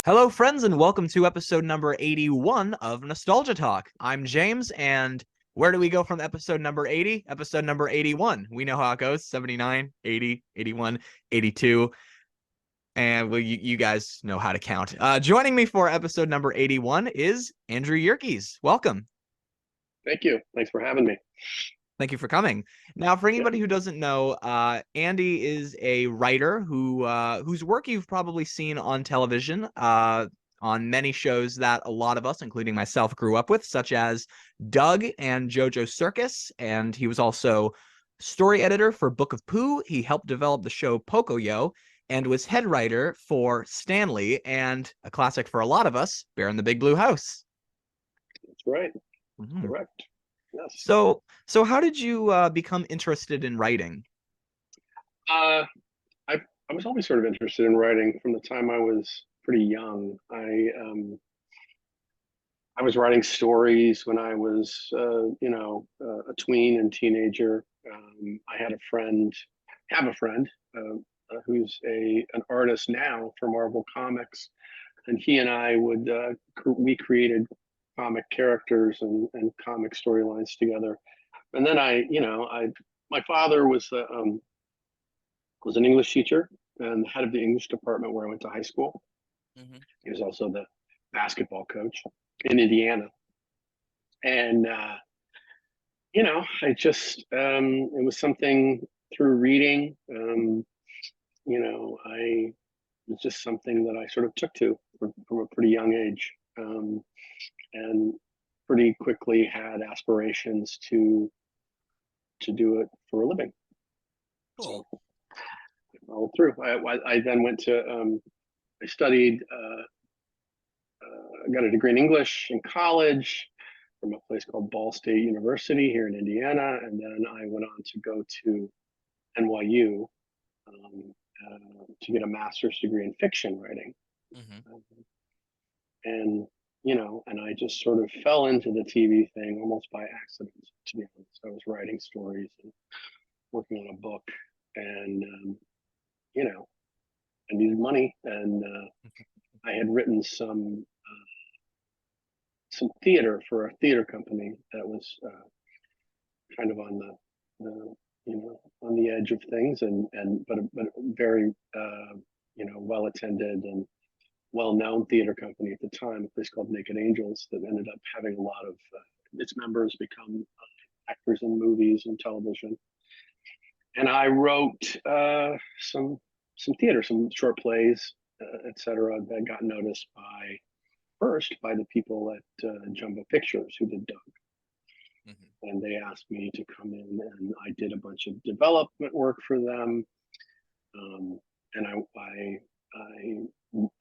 Hello, friends, and welcome to episode number 81 of Nostalgia Talk. I'm James, and where do we go from episode number 80? Episode number 81. We know how it goes: 79, 80, 81, 82. And well, you guys know how to count. Joining me for episode number 81 is Andrew Yerkes. Welcome. Thank you. Thanks for having me. Thank you for coming. Now, for Yeah. anybody who doesn't know, Andy is a writer whose work you've probably seen on television, on many shows that a lot of us, including myself, grew up with, such as Doug and JoJo Circus. And he was also story editor for Book of Pooh. He helped develop the show Pocoyo and was head writer for Stanley and a classic for a lot of us, Bear in the Big Blue House. That's right. Mhm. Correct. Yes. So how did you become interested in writing? Uh, I was always sort of interested in writing from the time I was pretty young. I was writing stories when I was a tween and teenager. I had a friend, have a friend who's an artist now for Marvel Comics, and he and I would we created comic characters and comic storylines together. And then my father was an English teacher and head of the English department where I went to high school. Mhm. He was also the basketball coach in Indiana. And I just it was something through reading. I it was just something that I sort of took to from a pretty young age, and pretty quickly had aspirations to do it for a living. Cool. So all through, I then went to I studied got a degree in English in college from a place called Ball State University here in Indiana, and then I went on to go to NYU to get a master's degree in fiction writing. Mhm. Um, and and I just sort of fell into the TV thing almost by accident, to be honest. I was writing stories and working on a book, and you know, I needed money, and I had written some theater for a theater company that was kind of on the on the edge of things, and but very well attended and well known theater company at the time, a place called Naked Angels, that ended up having a lot of its members become actors in movies and television. And I wrote some theater, some short plays, etc., that got noticed by the people at Jumbo Pictures who did Doug. Mhm. And they asked me to come in, and I did a bunch of development work for them. And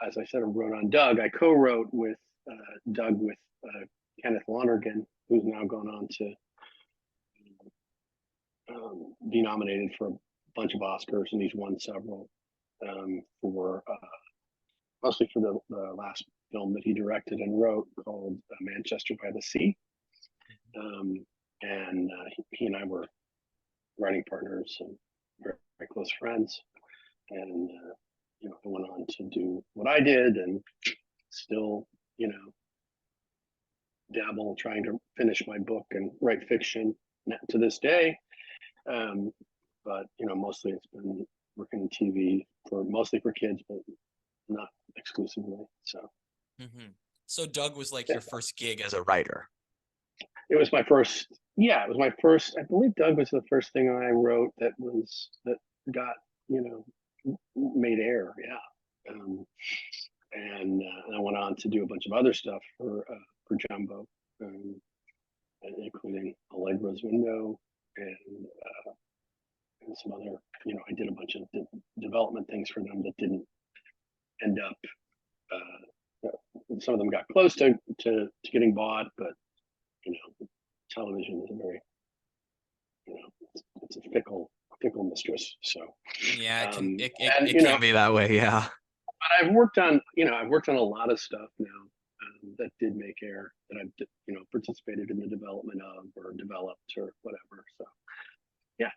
as I said, I wrote on Doug. I co-wrote with Doug with Kenneth Lonergan, who's now gone on to be nominated for a bunch of Oscars, and he's won several for mostly for the last film that he directed and wrote called Manchester by the Sea. Um, and he and I were writing partners and very, very close friends. And I went on to do what I did, and still, dabble trying to finish my book and write fiction to this day. Um, but mostly it's been working in TV for mostly for kids, but not exclusively. So Mhm. So Doug was like yeah, your first gig as a writer. it was my first. Yeah, it was my first. I believe Doug was the first thing I wrote that got made air. Yeah, and I went on to do a bunch of other stuff for Jumbo, um, including Allegra's Window and some other. I did a bunch of development things for them that didn't end up. Some of them got close to getting bought, but television is a very it's a fickle mistress. So Yeah, it can um, it, it, and it can be that way, yeah. but I've worked on a lot of stuff now that did make air that I've participated in the development of or developed or whatever. So yeah.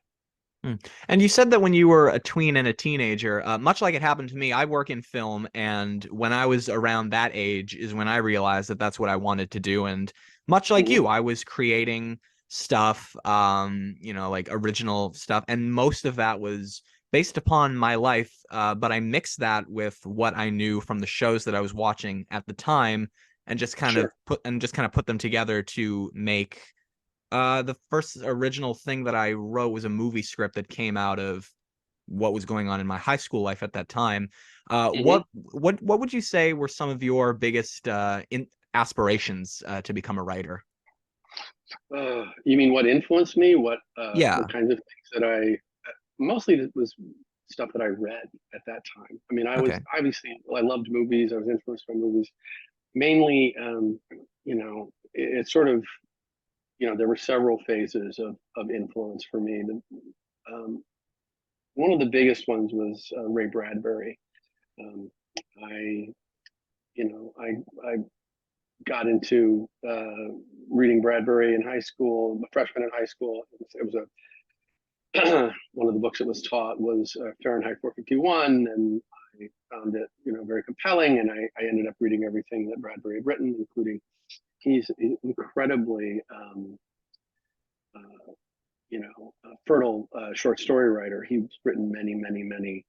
And you said that when you were a tween and a teenager, much like it happened to me, I work in film, and when I was around that age is when I realized that that's what I wanted to do. And much like Hmm. you, I was creating stuff, like original stuff, and most of that was based upon my life. But I mixed that with what I knew from the shows that I was watching at the time, and Sure. just kind of put them together to make the first original thing that I wrote was a movie script that came out of what was going on in my high school life at that time. Hmm. What would you say were some of your biggest aspirations to become a writer? You mean what influenced me? What Yeah. kinds of things that I mostly it was stuff that I read at that time. I mean, I was Okay. obviously I loved movies. I was influenced by movies mainly. It's sort of there were several phases of influence for me. Um, One of the biggest ones was Ray Bradbury. Um, I I got into reading Bradbury in high school, a freshman in high school. It was a one of the books that was taught was Fahrenheit 451, and I found it, very compelling. And I ended up reading everything that Bradbury had written, including he's incredibly, uh, fertile short story writer. He's written many, many, many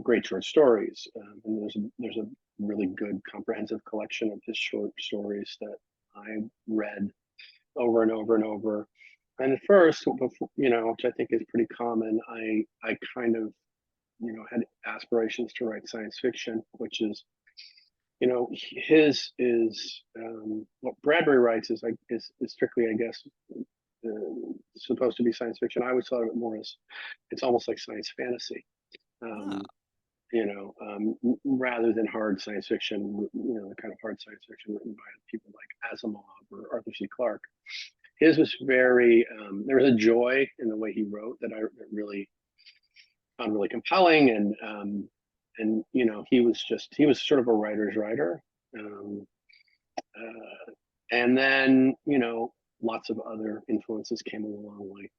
great short stories, and there's a really good comprehensive collection of his short stories that I read over and over and over. And at first, before, which I think is pretty common, I kind of had aspirations to write science fiction, which is his is what Bradbury writes is strictly, I guess, supposed to be science fiction. I always thought of it more as it's almost like science fantasy. Ah. Um, Rather than hard science fiction, the kind of hard science fiction written by people like Asimov or Arthur C. Clarke. His was very, there was a joy in the way he wrote that really found really compelling. And he was sort of a writer's writer. Um, and then, lots of other influences came along, like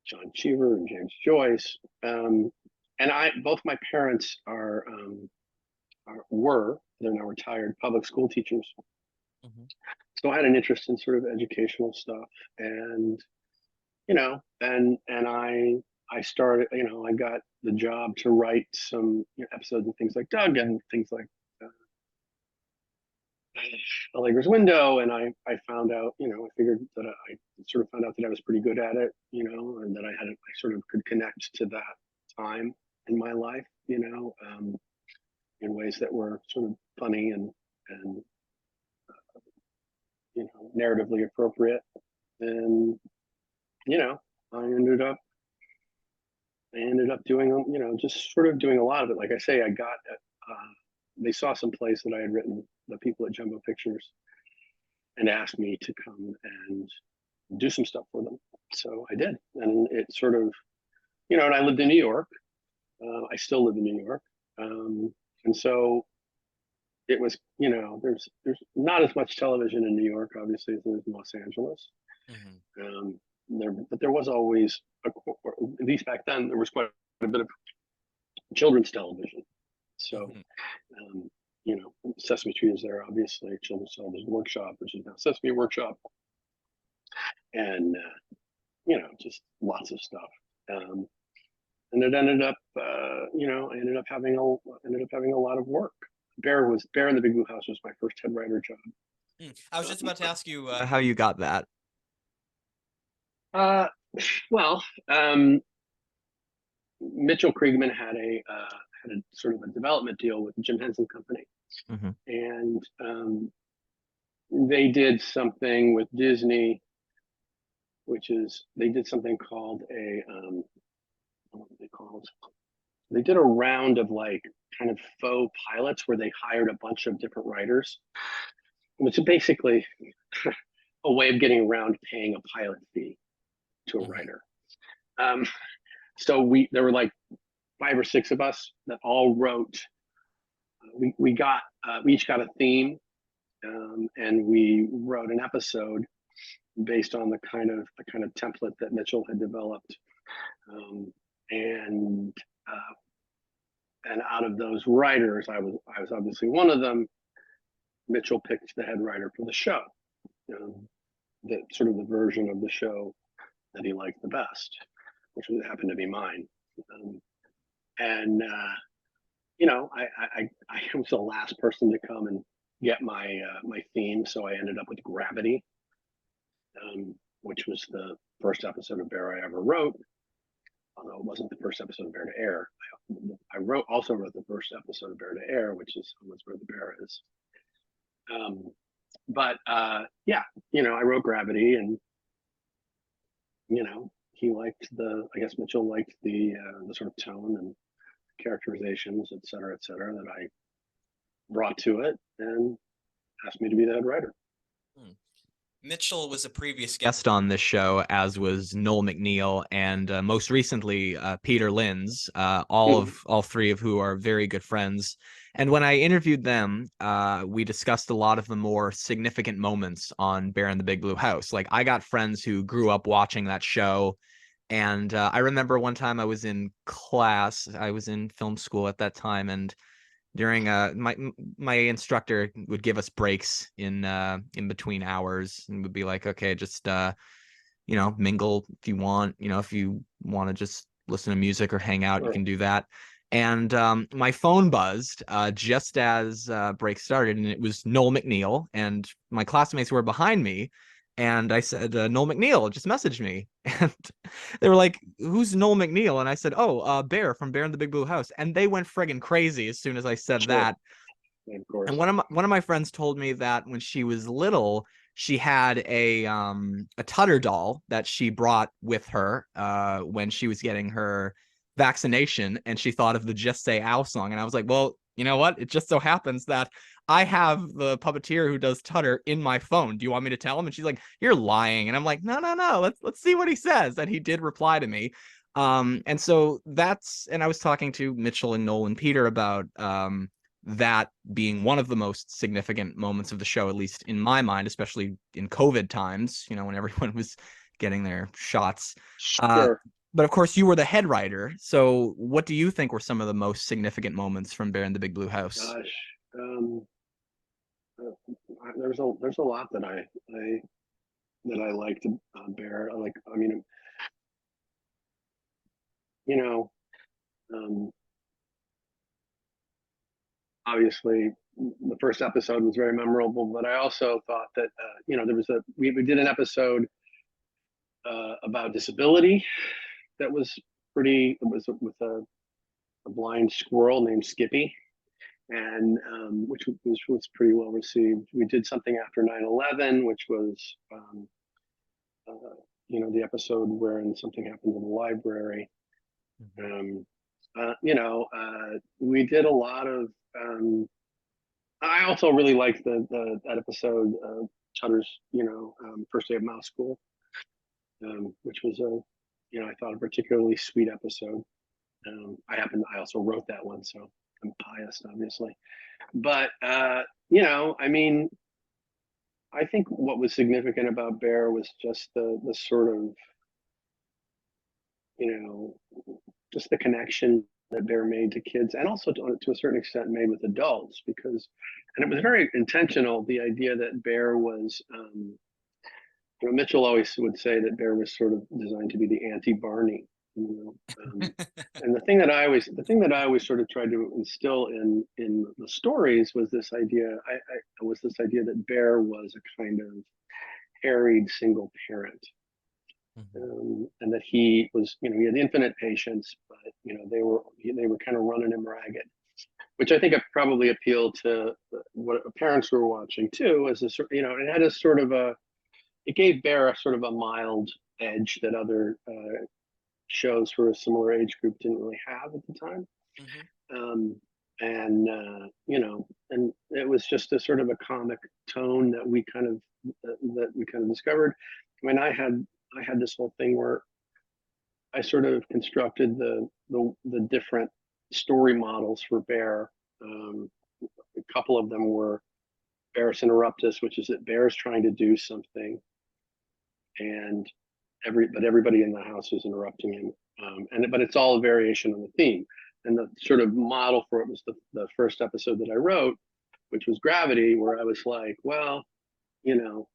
John Cheever and James Joyce. And both my parents they're now retired public school teachers. Mhm. So I had an interest in sort of educational stuff, and and I started, I got the job to write some episodes of things like Doug and things like uh, Allegra's Window, and I found out, I figured that I sort of found out that I was pretty good at it, and that I sort of could connect to that time in my life, in ways that were sort of funny and narratively appropriate. And you know, I ended up doing, just sort of doing a lot of it. Like I say, they saw some plays that I had written, the people at Jumbo Pictures, and asked me to come and do some stuff for them. So I did, and it sort of, and I lived in New York. I still live in New York, and so it was, there's not as much television in New York, obviously, as there's in Los Angeles. Mhm. But there was always, or at least back then, there was quite a bit of children's television. So, Mhm. Sesame Street is there, obviously. Children's Television Workshop, which is now Sesame Workshop, and just lots of stuff. Um, and it ended up, I ended up having a lot of work. Bear in the Big Blue House was my first head writer job. I was just Um, about to ask you how you got that. uh, well, um, Mitchell Kriegman had a sort of a development deal with the Jim Henson Company, Hmm. and they did something with Disney, which is they did something called what were they called? They did a round of like kind of faux pilots where they hired a bunch of different writers, which is basically a way of getting around paying a pilot fee to a Hmm. writer. Um, so there were like five or six of us that all wrote. We each got a theme, and we wrote an episode based on the kind of template that Mitchell had developed. Um, and out of those writers, I was obviously one of them. Mitchell picked the head writer for the show, the sort of the version of the show that he liked the best, which happened to be mine. Um, and I was the last person to come and get my theme, so I ended up with Gravity, which was the first episode of Bear I ever wrote, although it wasn't the first episode of Bear to Air. I also wrote the first episode of Bear to Air, which is Almost Where the Bear Is. But yeah, I wrote Gravity, and he liked I guess Mitchell liked the sort of tone and characterizations, et cetera, that I brought to it, and asked me to be the head writer. Hmm. Mitchell was a previous guest on this show, as was Noel McNeil, and most recently Peter Linz, all three of who are very good friends. And when I interviewed them, we discussed a lot of the more significant moments on Bear in the Big Blue House. Like, I got friends who grew up watching that show, and I remember one time I was in class. I was in film school at that time, and during my instructor would give us breaks in between hours, and would be like, okay, just mingle if you want, if you want to just listen to music or hang out, you can do that. And my phone buzzed just as break started, and it was Noel McNeil, and my classmates were behind me. And I said, Noel McNeil just messaged me. And they were like, who's Noel McNeil? And I said, oh, Bear from Bear in the Big Blue House. And they went friggin' crazy as soon as I said that. Of course. And one of my friends told me that when she was little, she had a Tutter doll that she brought with her when she was getting her vaccination, and she thought of the Just Say Ow song. And I was like, well, you know what? It just so happens that I have the puppeteer who does Tutter in my phone. Do you want me to tell him? And she's like, you're lying. And I'm like, no, no, no. Let's see what he says. And he did reply to me. And so and I was talking to Mitchell and Noel and Peter about that being one of the most significant moments of the show, at least in my mind, especially in COVID times, when everyone was getting their shots. Sure. But of course, you were the head writer. So what do you think were some of the most significant moments from Bear in the Big Blue House? Gosh, there's a lot that I liked Bear. I mean, um, obviously the first episode was very memorable, but I also thought that there was we did an episode about disability that was it was with a blind squirrel named Skippy, and which was pretty well received. We did something after 9/11, which was the episode wherein something happened in the library. We did a lot of. I also really liked that episode, Chudder's, first day of mouse school, which was I thought a particularly sweet episode. I also wrote that one, so I'm biased, obviously. But I mean, I think what was significant about Bear was just the sort of, just the connection that Bear made to kids, and also to a certain extent made with adults, and it was very intentional. The idea that Bear was, Mitchell always would say that Bear was sort of designed to be the anti-Barney, and the thing that I always sort of tried to instill in the stories was this idea. Was this idea that Bear was a kind of harried single parent. And that he was, he had infinite patience, but they were kind of running him ragged, which I think probably appealed to what parents were watching too. As it had a sort of it gave Bear a sort of a mild edge that other shows for a similar age group didn't really have at the time. And it was just a sort of a comic tone that we kind of discovered. I mean, I had this whole thing where I sort of constructed the different story models for Bear. A couple of them were Barris Interruptus, which is that Bear's trying to do something, and everybody in the house is interrupting him. But it's all a variation on the theme. And the sort of model for it was the first episode that I wrote, which was Gravity, where I was like, well, you know,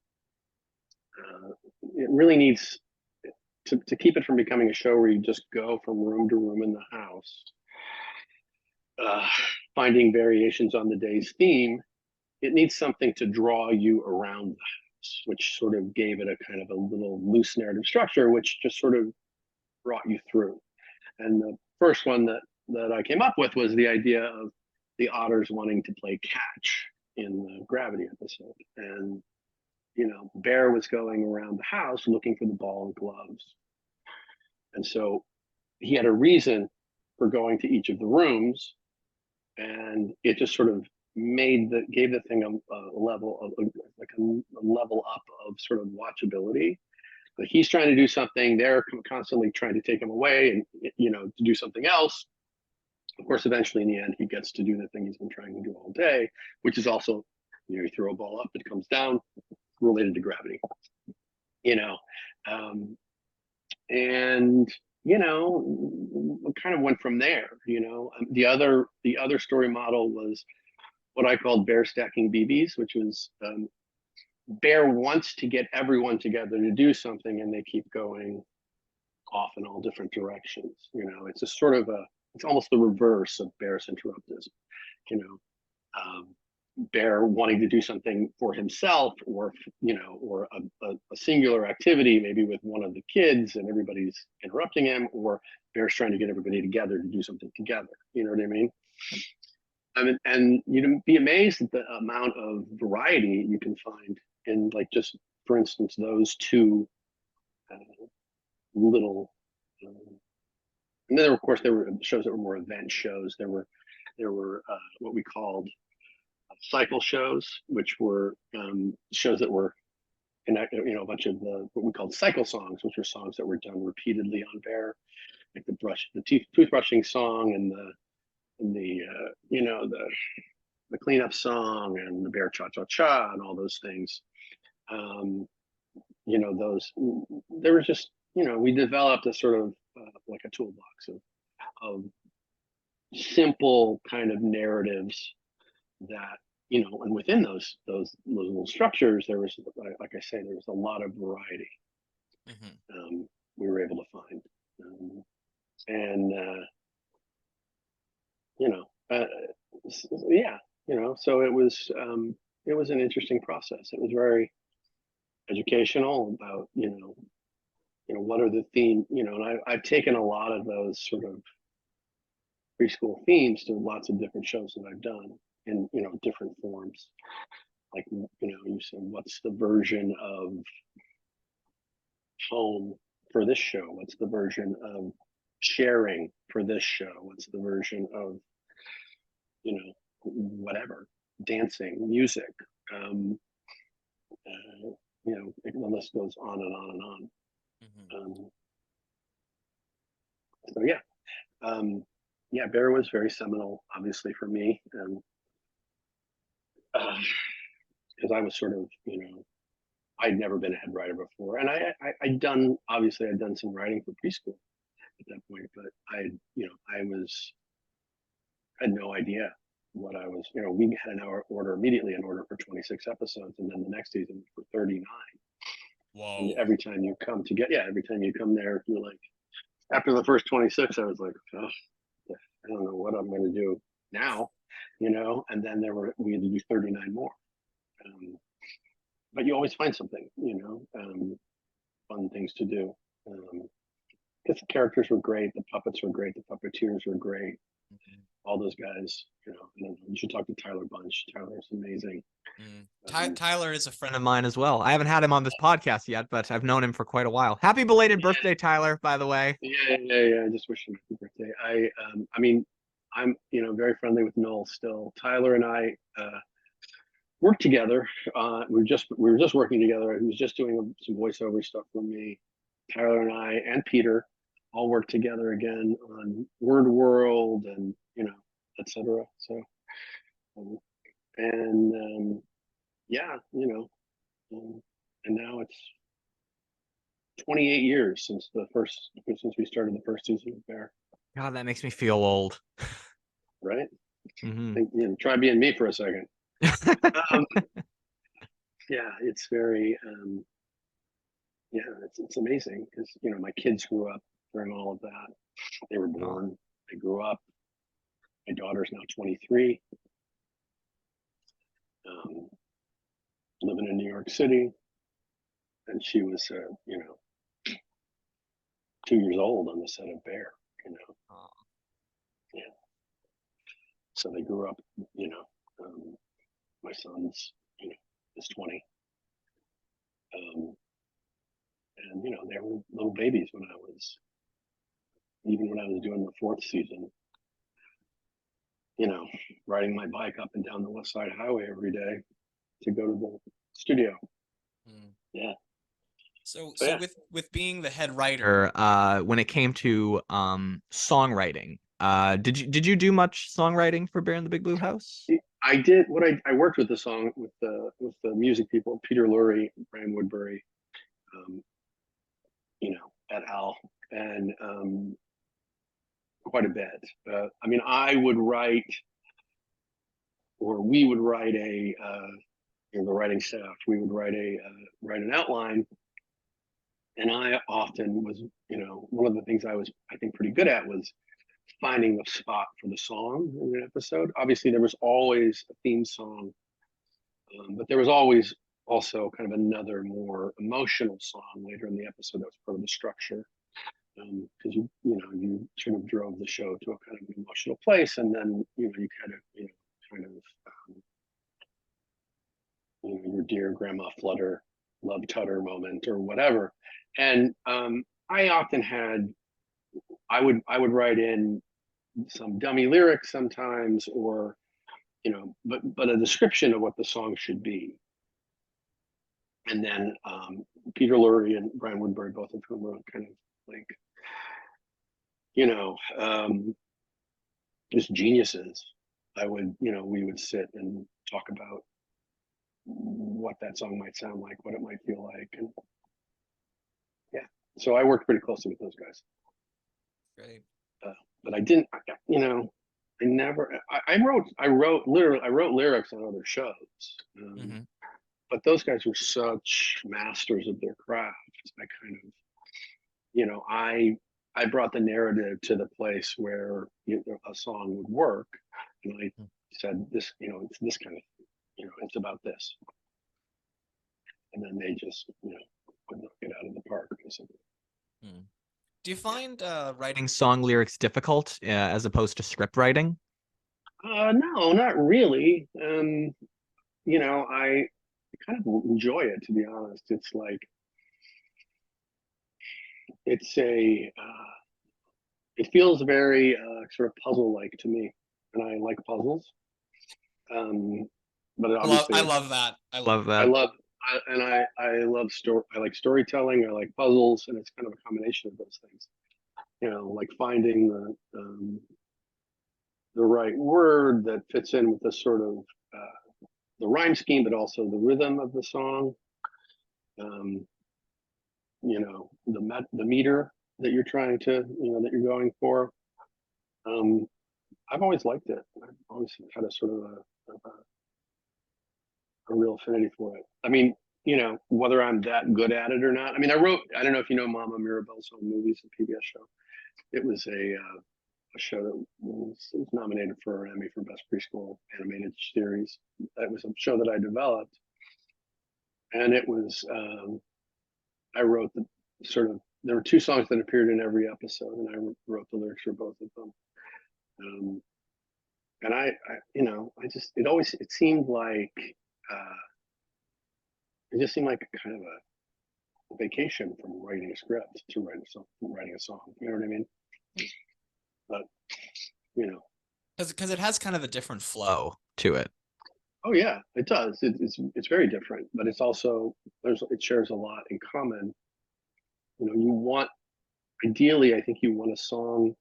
it really needs to keep it from becoming a show where you just go from room to room in the house, uh, finding variations on the day's theme. It needs something to draw you around the house, which sort of gave it a kind of a little loose narrative structure, which just sort of brought you through. And the first one that I came up with was the idea of the otters wanting to play catch in the Gravity episode. And, you know, Bear was going around the house looking for the ball and gloves. And so he had a reason for going to each of the rooms, and it just sort of gave the thing a level of like a level up of sort of watchability. But he's trying to do something, they're constantly trying to take him away and, you know, to do something else. Of course, eventually in the end, he gets to do the thing he's been trying to do all day, which is also, you know, you throw a ball up, it comes down, related to gravity, you know. And you know, kind of went from there. You know, the other story model was what I called Bear stacking BBs, which was Bear wants to get everyone together to do something, and they keep going off in all different directions. You know, it's a sort of it's almost the reverse of Bear's interruptism. You know, Bear wanting to do something for himself, or you know, or a singular activity, maybe with one of the kids, and everybody's interrupting him, or Bear's trying to get everybody together to do something together. You know what I mean? I mean, and you'd be amazed at the amount of variety you can find in, like, just for instance, those two uh, little. And then, of course, there were shows that were more event shows. There were what we called cycle shows, which were shows that were connected, you know, a bunch of what we called cycle songs, which were songs that were done repeatedly on Bear, like the toothbrushing song, and the you know, the cleanup song, and the Bear cha cha cha, and all those things. You know, those, there was just, you know, we developed a sort of like a toolbox of simple kind of narratives that, you know, and within those little structures, there was, like I say, there was a lot of variety. We were able to find, and you know, yeah, you know, so it was an interesting process. It was very educational about, you know, what are the theme, you know, and I've taken a lot of those sort of preschool themes to lots of different shows that I've done in, you know, different forms. Like, you know, you said, what's the version of home for this show? What's the version of sharing for this show? What's the version of, you know, whatever, dancing, music, you know, the list goes on and on and on. So yeah, yeah, Bear was very seminal, obviously, for me, because I was sort of, you know, I'd never been a head writer before, and I'd done, obviously, I'd done some writing for preschool at that point, but you know, had no idea what I was. You know, we had immediately an order for 26 episodes, and then the next season for 39. Whoa! And every time you come there, you're like, after the first 26, I was like, oh, I don't know what I'm going to do now, you know. And then we had to do 39 more. But you always find something, you know, fun things to do. Because the characters were great, the puppets were great, the puppeteers were great. All those guys, you know, you should talk to Tyler Bunch. Tyler's amazing. Tyler is a friend Of mine as well. I haven't had him on this podcast yet, but I've known him for quite a while. Happy belated birthday, Tyler, by the way. Yeah. I just wish him happy birthday. I mean, I'm, you know, very friendly with Noel still. Tyler and I work together. We were just working together. He was just doing some voiceover stuff for me. Tyler and I and Peter all worked together again on WordWorld, and, you know, etc. So, yeah, you know, and now it's 28 years since we started the first season of Bear. God, that makes me feel old. Right? Hmm. Try being me for a second. Um, yeah, it's very it's amazing because my kids grew up during all of that. They were born, they grew up. My daughter's now 23, living in New York City, and she was 2 years old on the set of Bear. Yeah. So they grew up. My son's is 20, and they were little babies when I was doing the fourth season. Riding my bike up and down the West Side Highway every day to go to the studio. Yeah. So yeah. with being the head writer, When it came to songwriting, did you do much songwriting for Bear in the Big Blue House? I did. I worked with the music people, Peter Lurie, Brian Woodbury, et al., and quite a bit. I mean, I would write, or we would write the writing staff, we would write an outline, and I often was, one of the things I was, I think, pretty good at was finding the spot for the song in an episode. Obviously, there was always a theme song, but there was always also kind of another more emotional song later in the episode that was part of the structure, because you sort of drove the show to a kind of emotional place, and then you kind of your dear Grandma Flutter love tutter moment or whatever. And I often I would write in some dummy lyrics sometimes, or but a description of what the song should be. And then Peter Lurie and Brian Woodbury, both of whom were kind of like just geniuses. We would sit and talk about what that song might sound like, what it might feel like, and yeah. So I worked pretty closely with those guys. great. But I didn't, I never. I wrote lyrics on other shows, but those guys were such masters of their craft. I kind of, I brought the narrative to the place where a song would work, and I said this, it's this kind of, it's about this, and then they just, would knock it out of the park. Basically. Do you find Writing song lyrics difficult as opposed to script writing? No, not really. I kind of enjoy it, to be honest. It's like it feels very sort of puzzle-like to me, and I like puzzles. But obviously, I love that. I love that. I love story. I like storytelling. I like puzzles, and it's kind of a combination of those things. Like finding the right word that fits in with the sort of the rhyme scheme, but also the rhythm of the song. The meter that you're trying to, that you're going for. I've always liked it. I've always had a sort of a real affinity for it. I mean, whether I'm that good at it or not. I mean, I don't know if you know Mama Mirabelle's Home Movies, a PBS show. It was a show that was nominated for an Emmy for Best Preschool Animated Series. It was a show that I developed, and it was I wrote there were two songs that appeared in every episode, and I wrote the lyrics for both of them. And it seemed like it just seemed like a kind of a vacation from writing a script to writing a song. You know what I mean? But because it has kind of a different flow to it. Oh yeah, it does. It's very different, but it's also it shares a lot in common. Ideally, I think you want a song,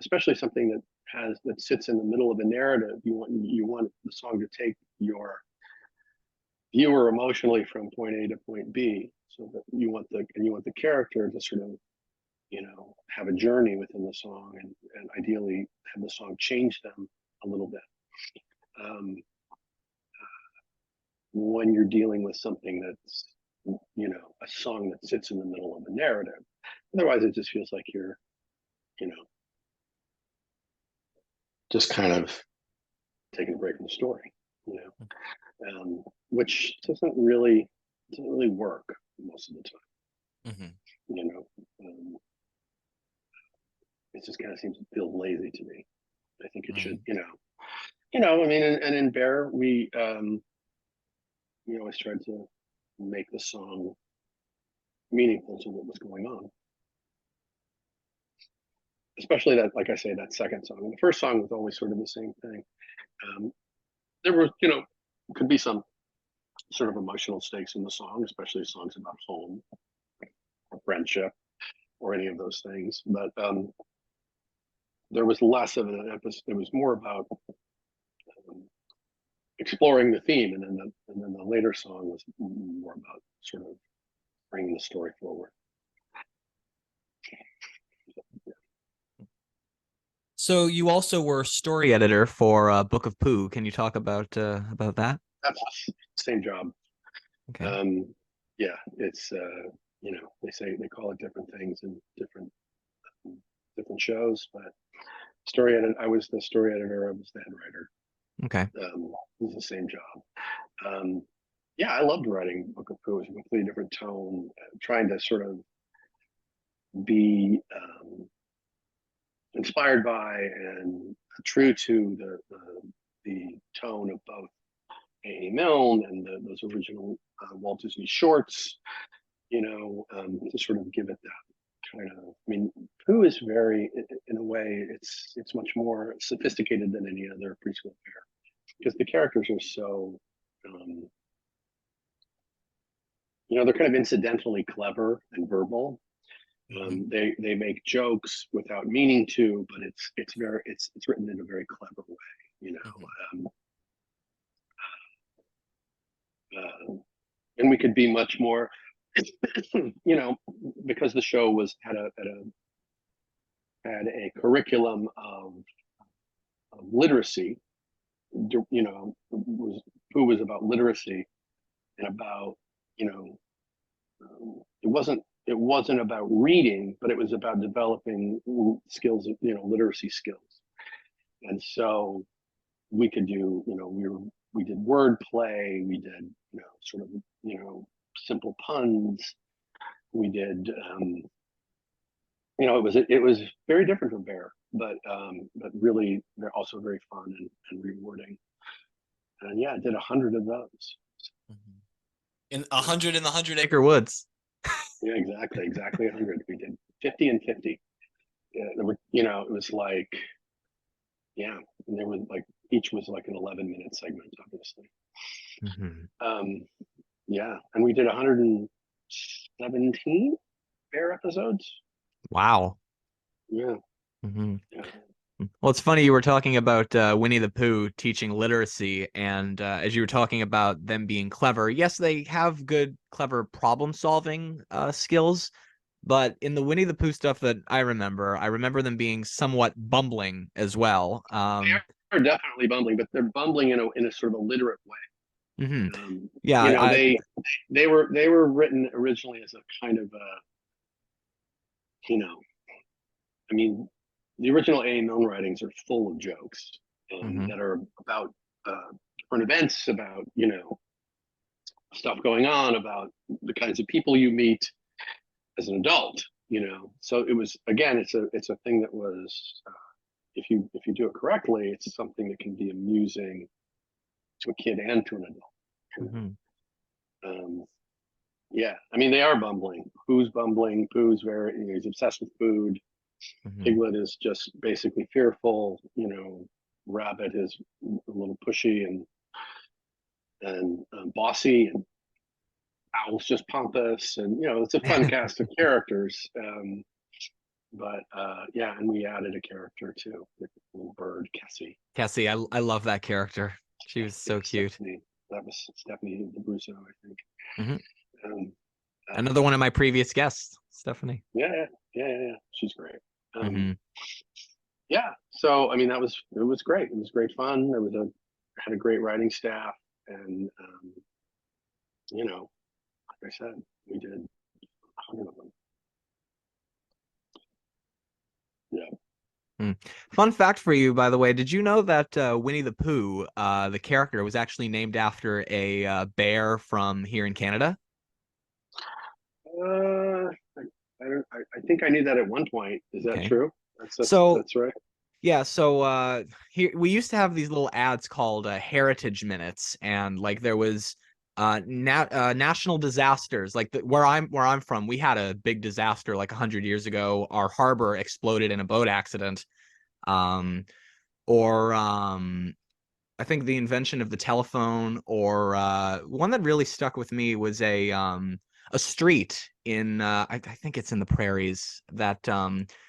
especially something that sits in the middle of a narrative. You want the song to take your viewer emotionally from point A to point B, so that you want the character to sort of, have a journey within the song, and ideally have the song change them a little bit. Um, when you're dealing with something that's, a song that sits in the middle of a narrative, otherwise it just feels like you're, you know, just kind of taking a break from the story, which doesn't really work most of the time. Mm-hmm. You know, it just kind of seems to feel lazy to me. I think it should, I mean, and in Bear, we always tried to make the song meaningful to what was going on. Especially that, like I say, that second song. And the first song was always sort of the same thing. There were, could be some sort of emotional stakes in the song, especially songs about home or friendship or any of those things. But there was less of an emphasis. It was more about exploring the theme, and then the later song was more about sort of bringing the story forward. So you also were story editor for Book of Pooh. Can you talk about that? That's the same job. Okay. Yeah, it's they call it different things in different shows, but story edit. I was the story editor. I was the head writer. Okay. It was the same job. Yeah, I loved writing Book of Pooh. It was a completely different tone, trying to sort of be inspired by and true to the tone of both A. Milne and those original Walt Disney shorts, to sort of give it that kind of. I mean, Pooh is very, in a way, it's much more sophisticated than any other preschool fare, because the characters are so, they're kind of incidentally clever and verbal. They make jokes without meaning to, but it's written in a very clever way, and we could be much more, because the show had a curriculum of literacy. Pooh was about literacy and about, it wasn't about reading, but it was about developing skills, literacy skills. And so we could do, we did word play, we did, sort of, simple puns. We did, it was very different from Bear, but really they're also very fun and rewarding. And yeah, I did 100 of those. In 100 in the 100-acre Acre Woods. Yeah, exactly 100. We did 50 and 50. Yeah, there were, it was like, yeah, and there was like, each was like an 11-minute segment, obviously. Yeah, and we did 117 Bear episodes. Wow. Yeah. Yeah. Well, it's funny you were talking about Winnie the Pooh teaching literacy, and as you were talking about them being clever, yes, they have good, clever problem-solving skills, but in the Winnie the Pooh stuff that I remember them being somewhat bumbling as well. They are definitely bumbling, but they're bumbling in a sort of a literate way. Yeah, they were written originally as a kind of I mean, the original A. Milne writings are full of jokes that are about different events, about stuff going on, about the kinds of people you meet as an adult. So it was, again, it's a thing that was, if you do it correctly, it's something that can be amusing to a kid and to an adult. Yeah, I mean, they are bumbling. Pooh's bumbling. Pooh's very, he's obsessed with food. Piglet is just basically fearful. Rabbit is a little pushy and bossy, and Owl's just pompous, and it's a fun cast of characters. But yeah, and we added a character too, the little bird, Cassie. Cassie, I love that character. She was so cute. that was Stephanie DeBruso, I think. Mhm. Um, Another one of my previous guests, Stephanie. yeah. She's great. Hmm. Yeah. So I mean, it was great. It was great fun. Had a great writing staff, and you know, like I said, we did 100 of them. Yeah. Fun fact for you, by the way, did you know that Winnie the Pooh, the character, was actually named after a bear from here in Canada? I think I knew that at one point. Is that Okay. true? So That's right. yeah, so here we used to have these little ads called Heritage Minutes, and like there was national disasters. Like where I'm from, we had a big disaster like 100 years ago. Our harbor exploded in a boat accident. Um, or I think the invention of the telephone, or one that really stuck with me was a street in I think it's in the prairies that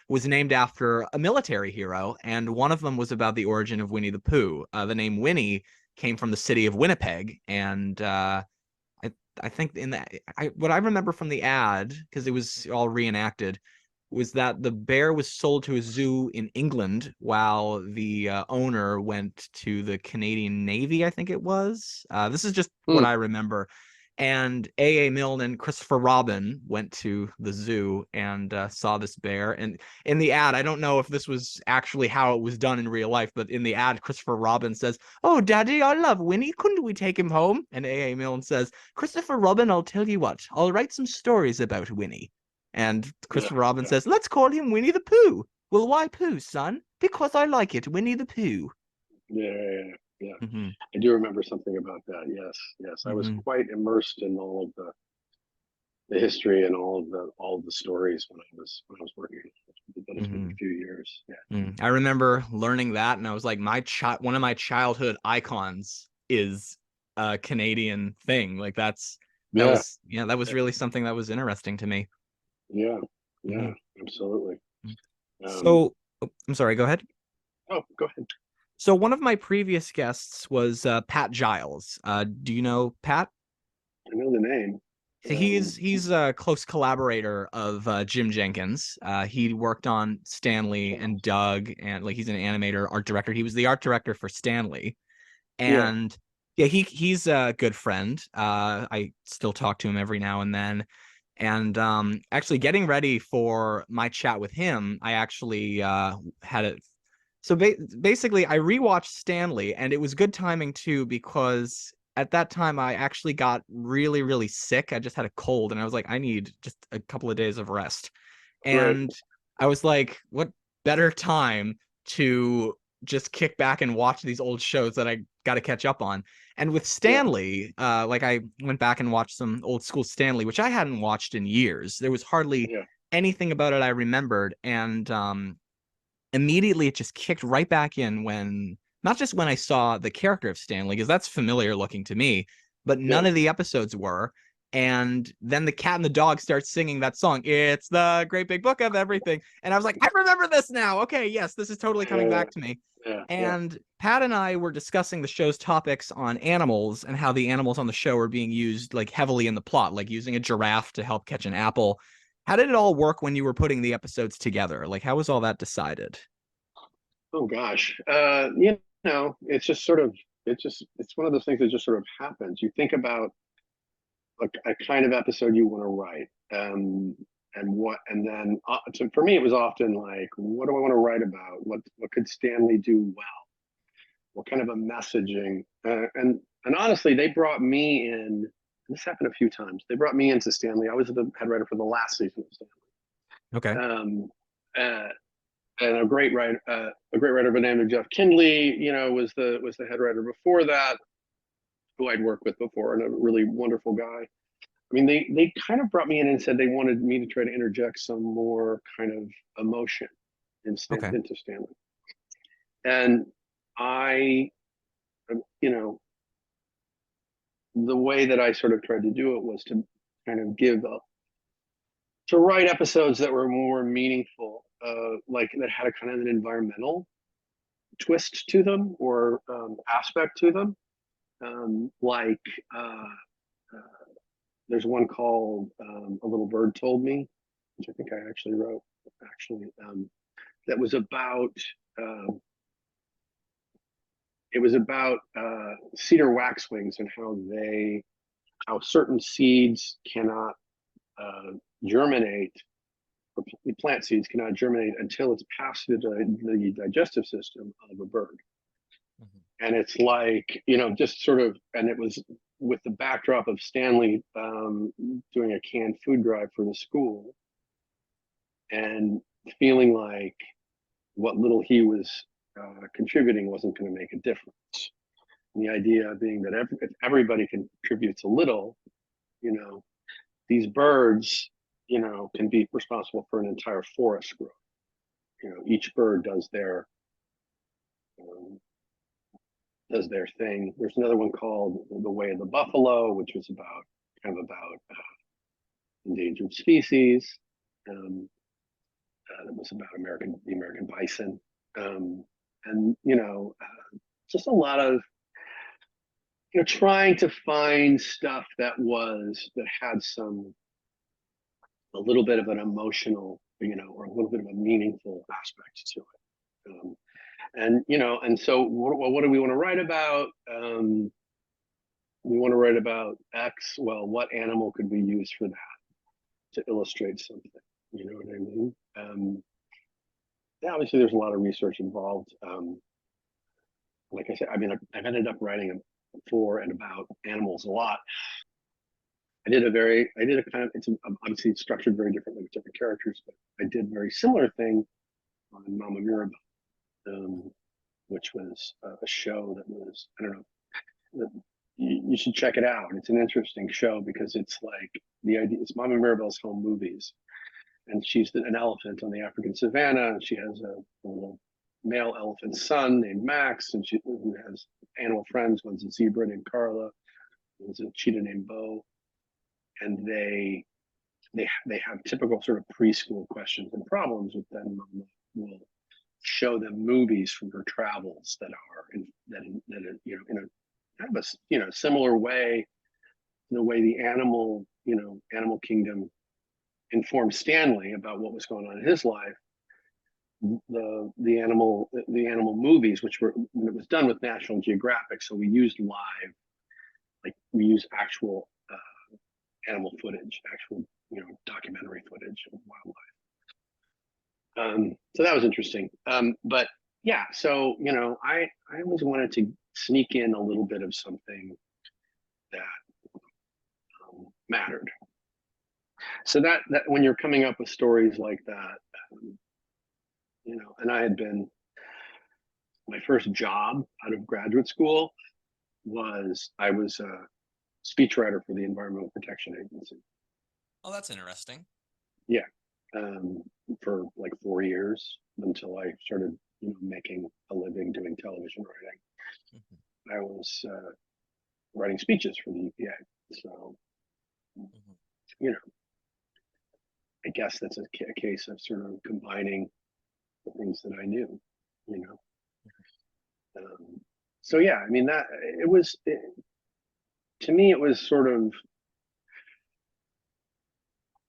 was named after a military hero, and one of them was about the origin of Winnie the Pooh. The name Winnie came from the city of Winnipeg, and I think in that what I remember from the ad, because it was all reenacted, was that the bear was sold to a zoo in England while the owner went to the Canadian Navy, I think it was. This is just what Hmm. I remember. And A.A. Milne and Christopher Robin went to the zoo and saw this bear. And in the ad, I don't know if this was actually how it was done in real life, but in the ad, Christopher Robin says, "Oh, Daddy, I love Winnie. Couldn't we take him home?" And A.A. Milne says, "Christopher Robin, I'll tell you what. I'll write some stories about Winnie." And Yeah. Christopher Robin Yeah. says, "Let's call him Winnie the Pooh." "Well, why Pooh, son?" "Because I like it, Winnie the Pooh." Yeah. Hmm. I do remember something about that. Yes. Yes. I was Hmm. quite immersed in all of the history and all of the stories when I was working. That has been Hmm. a few years. Yeah. I remember learning that, and I was like, one of my childhood icons is a Canadian thing. Like Yeah. that was really something that was interesting to me. Yeah. Hmm. Yeah. Absolutely. Um, So, oh, I'm sorry, go ahead. oh, go ahead. So one of my previous guests was Pat Giles. Do you know Pat? I know the name. So he's a close collaborator of Jim Jenkins. He worked on Stanley and Doug, and like he's an animator, art director. He was the art director for Stanley, Yeah. and yeah, he's a good friend. I still talk to him every now and then. And actually, getting ready for my chat with him, I actually had it. So basically, I rewatched Stanley, and it was good timing too because at that time I actually got really, really sick. I just had a cold, and I was like, I need just a couple of days of rest. Right. And I was like, what better time to just kick back and watch these old shows that I got to catch up on? And with Yeah. Stanley, like I went back and watched some old school Stanley, which I hadn't watched in years. There was hardly Yeah. anything about it I remembered, and immediately it just kicked right back in when not just when I saw the character of Stanley, because that's familiar looking to me, but Yeah. none of the episodes were. And then the cat and the dog start singing that song. It's the great big book of everything. And I was like, I remember this now. Okay, yes, this is totally coming Yeah. back to me. Yeah. Yeah. And Pat and I were discussing the show's topics on animals and how the animals on the show are being used like heavily in the plot, like using a giraffe to help catch an apple. How did it all work when you were putting the episodes together? Like, how was all that decided? Oh gosh. It's just it's one of those things that just sort of happens. You think about a kind of episode you want to write, and then so for me it was often like, what do I want to write about? What could Stanley do well? What kind of a messaging? And honestly, they brought me in. This happened a few times. They brought me into Stanley. I was the head writer for the last season of Okay. Stanley. Uh, and a great writer by the name of Jeff Kindley, was the head writer before that, who I'd worked with before, and a really wonderful guy. I mean, they kind of brought me in and said they wanted me to try to interject some more kind of emotion Okay. into Stanley, and I, you know, the way that I sort of tried to do it was to kind of to write episodes that were more meaningful, like that had a kind of an environmental twist to them, or aspect to them. like there's one called A Little Bird Told Me, which I think I actually wrote, that was about cedar waxwings and how certain seeds cannot germinate, or plant seeds cannot germinate until it's passed through the digestive system of a bird. Mm-hmm. And it's like, just sort of, and it was with the backdrop of Stanley doing a canned food drive for the school, and feeling like what little he was contributing wasn't going to make a difference. And the idea being that if everybody contributes a little, these birds, can be responsible for an entire forest growth. Each bird does their thing. There's another one called The Way of the Buffalo, which was about endangered species. That was about the American bison, and just a lot of trying to find stuff that had a little bit of an emotional, or a little bit of a meaningful aspect to it. And so what do we want to write about? We want to write about X. Well, what animal could we use for that to illustrate something? You know what I mean? Yeah, obviously there's a lot of research involved. Like I said, I mean, I've ended up writing for and about animals a lot. I did a kind of, it's obviously structured very differently with different characters, but I did a very similar thing on Mama Mirabelle, which was a show that was, I don't know, you should check it out. It's an interesting show because it's like, it's Mama Mirabelle's home movies. And she's an elephant on the African savannah, and she has a little male elephant son named Max, and who has animal friends. One's a zebra named Carla, one's a cheetah named Bo, and they have typical sort of preschool questions and problems. But then Mama will show them movies from her travels that are in a kind of a similar way, the way the animal kingdom informed Stanley about what was going on in his life. The animal movies, which it was done with National Geographic, so we used actual animal footage, actual documentary footage of wildlife. So that was interesting. But yeah, so I always wanted to sneak in a little bit of something that mattered. So that when you're coming up with stories like that, and my first job out of graduate school I was a speechwriter for the Environmental Protection Agency. Oh, that's interesting. Yeah, for like 4 years until I started, making a living doing television writing. Mm-hmm. I was writing speeches for the EPA, so mm-hmm. I guess that's a case of sort of combining the things that I knew, So yeah, I mean to me, it was sort of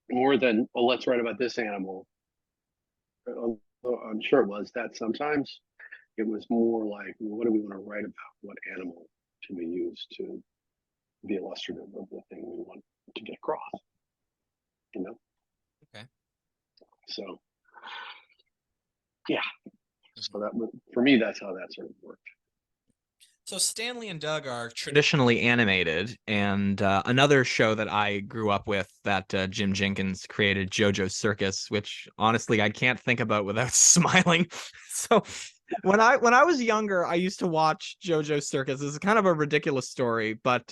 more than, well, let's write about this animal. Although I'm sure it was that sometimes. It was more like, well, what do we want to write about? What animal can we use to be illustrative of the thing we want to get across? Okay. So, yeah. So that for me, that's how that sort of worked. So Stanley and Doug are traditionally animated, and another show that I grew up with that Jim Jenkins created, JoJo Circus, which honestly I can't think about without smiling. So when I was younger, I used to watch JoJo Circus. It's kind of a ridiculous story, but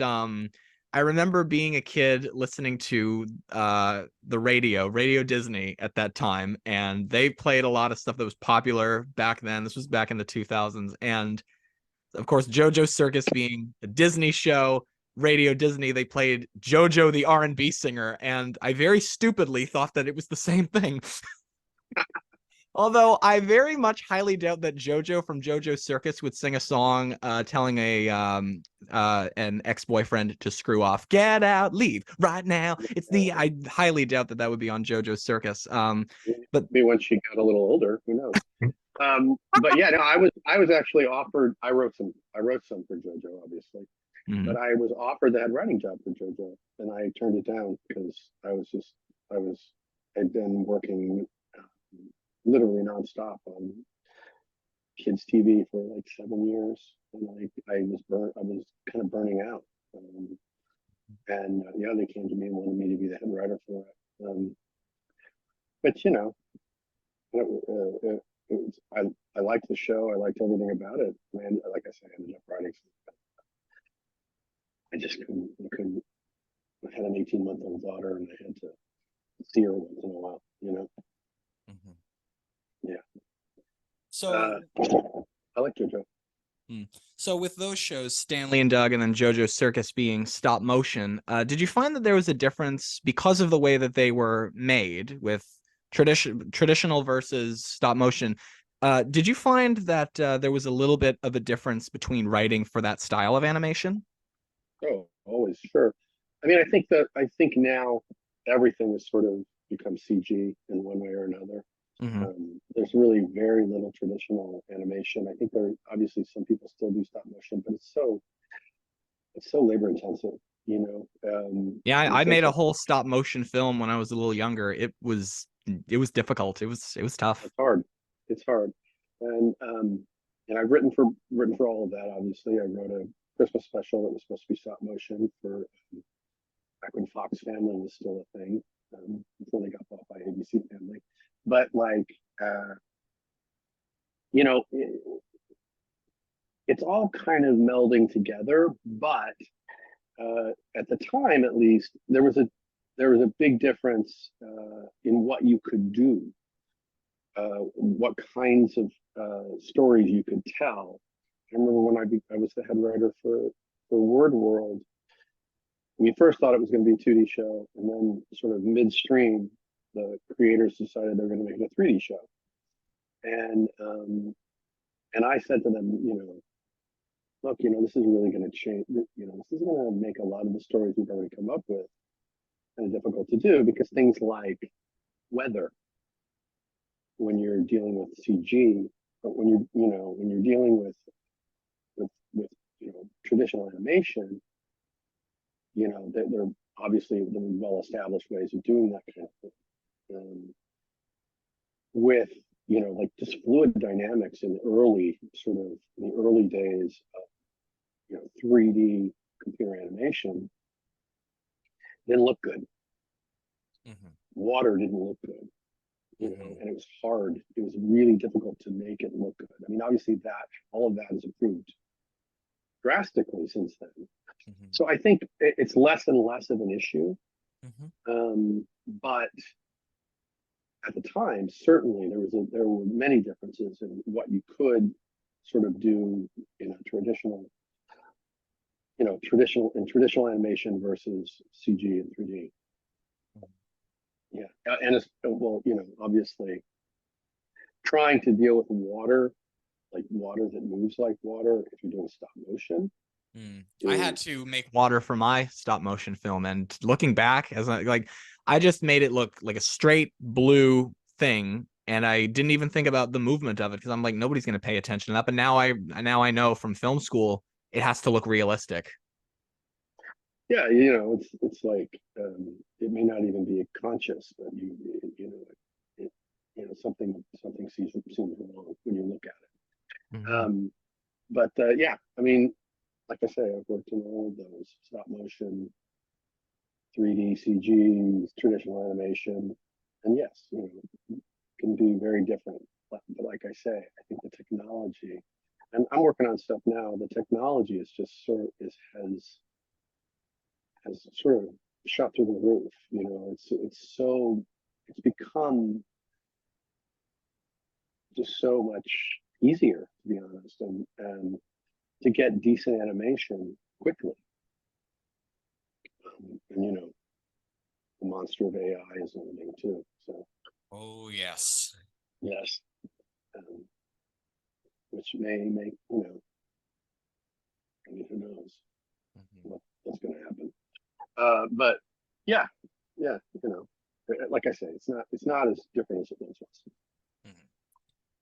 I remember being a kid listening to the Radio Disney at that time, and they played a lot of stuff that was popular back then. This was back in the 2000s, and of course, JoJo Circus being a Disney show, Radio Disney, they played JoJo the R&B singer, and I very stupidly thought that it was the same thing. Although I very much highly doubt that JoJo from JoJo Circus would sing a song telling an ex-boyfriend to screw off. Get out, leave right now. I highly doubt that that would be on JoJo Circus. But Maybe once she got a little older, who knows? But yeah, no, I was actually offered. I wrote some for JoJo, obviously, but I was offered the head writing job for JoJo, and I turned it down because I'd been working literally nonstop on kids TV for like 7 years, and I was kind of burning out. And yeah, they came to me and wanted me to be the head writer for it. But you know, I liked the show. I liked everything about it. And like I said, I ended up writing something. I just couldn't. I had an 18-month-old daughter, and I had to see her once in a while. You know. Mm-hmm. Yeah. So I like JoJo. So with those shows, Stanley and Doug and then JoJo Circus being stop motion, did you find that there was a difference because of the way that they were made with traditional versus stop motion? Did you find that there was a little bit of a difference between writing for that style of animation? Oh, always, sure. I mean, I think now everything has sort of become CG in one way or another. There's really very little traditional animation. I think there obviously some people still do stop motion, but it's so labor intensive, you know. Yeah, in the I sense made a that whole stop motion film when I was a little younger. It was difficult. It was tough. it's hard. It's hard, and I've written for all of that. Obviously, I wrote a Christmas special that was supposed to be stop motion for back when Fox Family was still a thing, before they got bought by ABC Family. But like, you know, it's all kind of melding together. But at the time, at least, there was a big difference in what you could do, what kinds of stories you could tell. I remember when I was the head writer for WordWorld. We first thought it was going to be a 2D show, and then sort of midstream, the creators decided they're going to make it a 3D show. And I said to them, you know, look, you know, this is really going to change. You know, this is going to make a lot of the stories we've already come up with kind of difficult to do, because things like weather, when you're dealing with CG, but when you're dealing with traditional animation, you know, they're obviously the well-established ways of doing that kind of thing. With, you know, like just fluid dynamics in the early days of, you know, 3D computer animation didn't look good. Water didn't look good, you know, and it was hard. It was really difficult to make it look good. I mean, obviously all of that has improved drastically since then. So I think it's less and less of an issue. But at the time, certainly there were many differences in what you could sort of do in a traditional animation versus CG and 3D. Yeah, and it's, well, you know, obviously trying to deal with water, like water that moves like water, if you're doing stop motion. I had to make water for my stop motion film, and looking back, I just made it look like a straight blue thing, and I didn't even think about the movement of it because I'm like, nobody's going to pay attention to that. But now I know from film school it has to look realistic. Yeah, you know, it's like it may not even be conscious, but something seems wrong when you look at it. But yeah, I mean, like I say, I've worked in all of those: stop motion, 3D, CG, traditional animation, and yes, you know, can be very different. But like I say, I think the technology, and I'm working on stuff now. The technology is just has sort of shot through the roof. You know, it's become just so much easier, to be honest, and to get decent animation quickly. And you know, the monster of AI is limiting too. So. Oh yes. Yes. which may make, I mean, who knows what's going to happen. But yeah, like I say, it's not as different as it once was.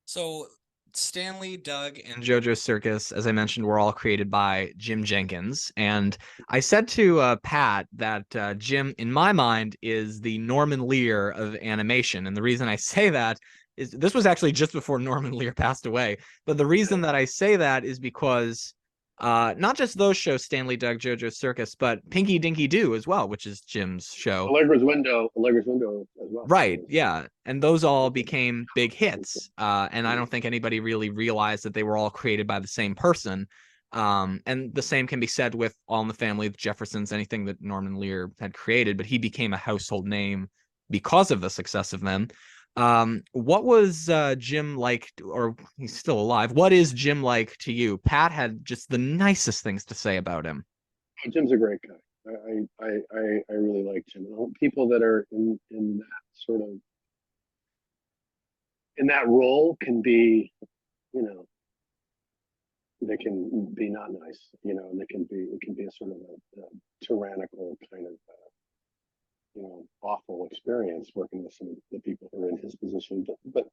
So Stanley, Doug, And JoJo Circus, as I mentioned, were all created by Jim Jenkins. And I said to Pat that Jim, in my mind, is the Norman Lear of animation. And the reason I say that is this was actually just before Norman Lear passed away. But the reason that I say that is because not just those shows, Stanley, Doug, JoJo Circus, but Pinky Dinky Doo as well, which is Jim's show. Allegra's Window as well. Right, yeah. And those all became big hits. And I don't think anybody really realized that they were all created by the same person. And the same can be said with All in the Family, the Jeffersons, anything that Norman Lear had created, but he became a household name because of the success of them. What was Jim like, or he's still alive? What is Jim like to you? Pat had just the nicest things to say about him. Jim's a great guy. I really like Jim. People that are in that sort of in that role can be, they can be not nice, and it can be a sort of a tyrannical kind of awful experience working with some of the people who are in his position. But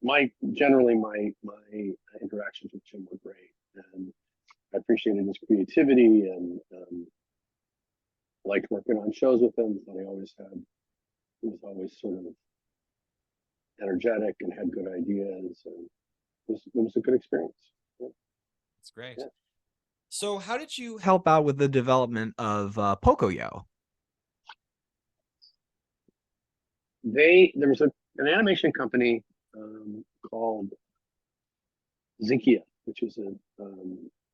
generally my interactions with Jim were great, and I appreciated his creativity and liked working on shows with him. Thought he was always sort of energetic and had good ideas, and it was a good experience. Yeah. That's great. Yeah. So how did you help out with the development of Pocoyo? There was an animation company called Zinkia, which was an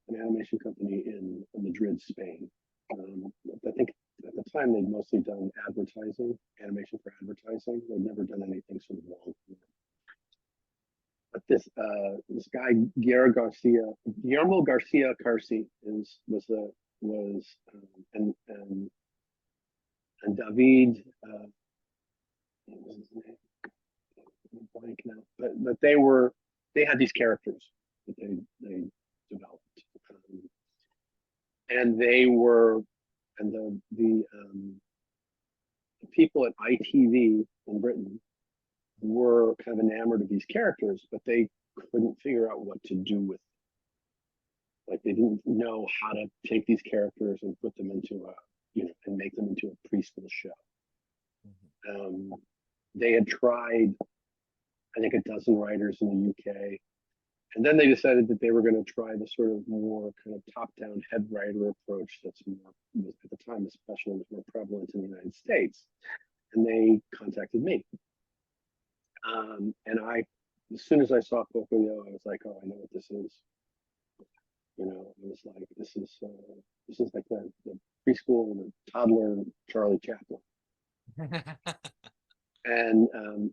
animation company in Madrid, Spain. I think at the time they'd mostly done animation for advertising. They'd never done anything sort of long. But this guy Guillermo Garcia Carci and David what was his name? I'm blank now. But they had these characters that they developed, and the people at ITV in Britain were kind of enamored of these characters, but they couldn't figure out what to do with them. Like they didn't know how to take these characters and put them into and make them into a preschool show. They had tried, I think, a dozen writers in the UK, and then they decided that they were going to try the sort of more kind of top-down head writer approach that's more, at the time especially, was more prevalent in the United States. And they contacted me. And as soon as I saw Pocoyo, I was like, oh, I know what this is. It was like, this is like the preschool, the toddler Charlie Chaplin. And